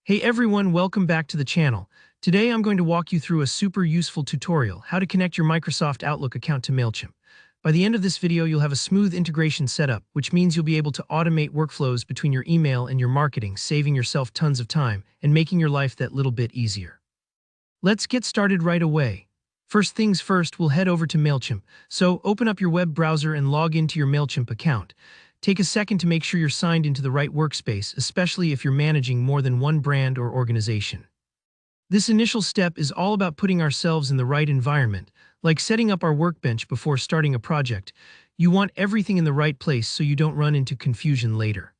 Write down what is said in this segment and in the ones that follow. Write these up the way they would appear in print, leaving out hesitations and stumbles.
Hey everyone, welcome back to the channel. Today I'm going to walk you through a super useful tutorial, how to connect your Microsoft Outlook account to Mailchimp. By the end of this video, you'll have a smooth integration setup, which means you'll be able to automate workflows between your email and your marketing, saving yourself tons of time and making your life that little bit easier. Let's get started right away. First things first, we'll head over to Mailchimp. So open up your web browser and log into your Mailchimp account. Take a second to make sure you're signed into the right workspace, especially if you're managing more than one brand or organization. This initial step is all about putting ourselves in the right environment, like setting up our workbench before starting a project. You want everything in the right place so you don't run into confusion later.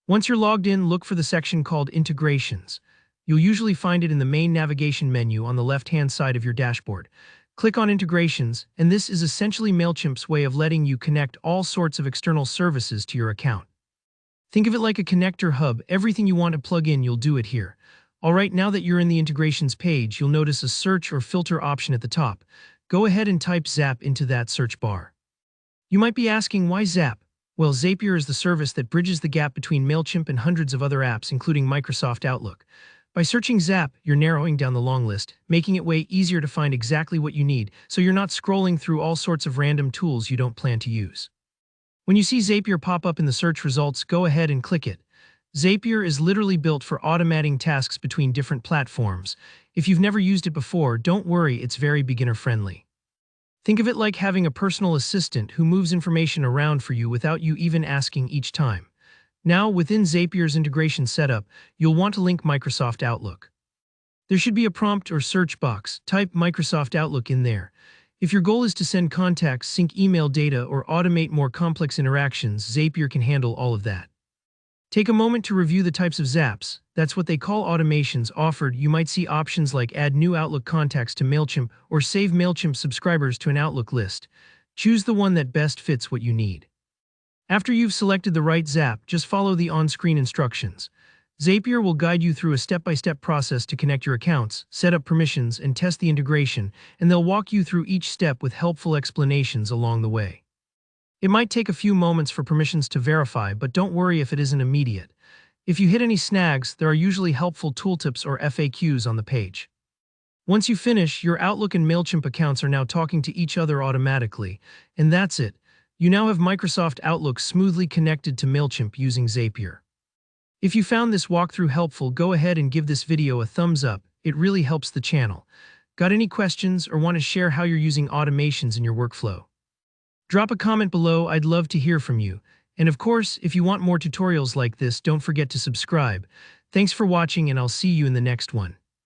Once you're logged in, look for the section called Integrations. You'll usually find it in the main navigation menu on the left-hand side of your dashboard. Click on Integrations, and this is essentially Mailchimp's way of letting you connect all sorts of external services to your account. Think of it like a connector hub. Everything you want to plug in, you'll do it here. Alright, now that you're in the Integrations page, you'll notice a search or filter option at the top. Go ahead and type Zap into that search bar. You might be asking, why Zap? Well, Zapier is the service that bridges the gap between Mailchimp and hundreds of other apps, including Microsoft Outlook. By searching Zap, you're narrowing down the long list, making it way easier to find exactly what you need, so you're not scrolling through all sorts of random tools you don't plan to use. When you see Zapier pop up in the search results, go ahead and click it. Zapier is literally built for automating tasks between different platforms. If you've never used it before, don't worry, it's very beginner-friendly. Think of it like having a personal assistant who moves information around for you without you even asking each time. Now, within Zapier's integration setup, you'll want to link Microsoft Outlook. There should be a prompt or search box. Type Microsoft Outlook in there. If your goal is to send contacts, sync email data, or automate more complex interactions, Zapier can handle all of that. Take a moment to review the types of zaps. That's what they call automations offered. You might see options like add new Outlook contacts to Mailchimp or save Mailchimp subscribers to an Outlook list. Choose the one that best fits what you need. After you've selected the right zap, just follow the on-screen instructions. Zapier will guide you through a step-by-step process to connect your accounts, set up permissions, and test the integration, and they'll walk you through each step with helpful explanations along the way. It might take a few moments for permissions to verify, but don't worry if it isn't immediate. If you hit any snags, there are usually helpful tooltips or FAQs on the page. Once you finish, your Outlook and Mailchimp accounts are now talking to each other automatically, and that's it. You now have Microsoft Outlook smoothly connected to Mailchimp using Zapier. If you found this walkthrough helpful, go ahead and give this video a thumbs up. It really helps the channel. Got any questions or want to share how you're using automations in your workflow? Drop a comment below, I'd love to hear from you. And of course, if you want more tutorials like this, don't forget to subscribe. Thanks for watching, and I'll see you in the next one.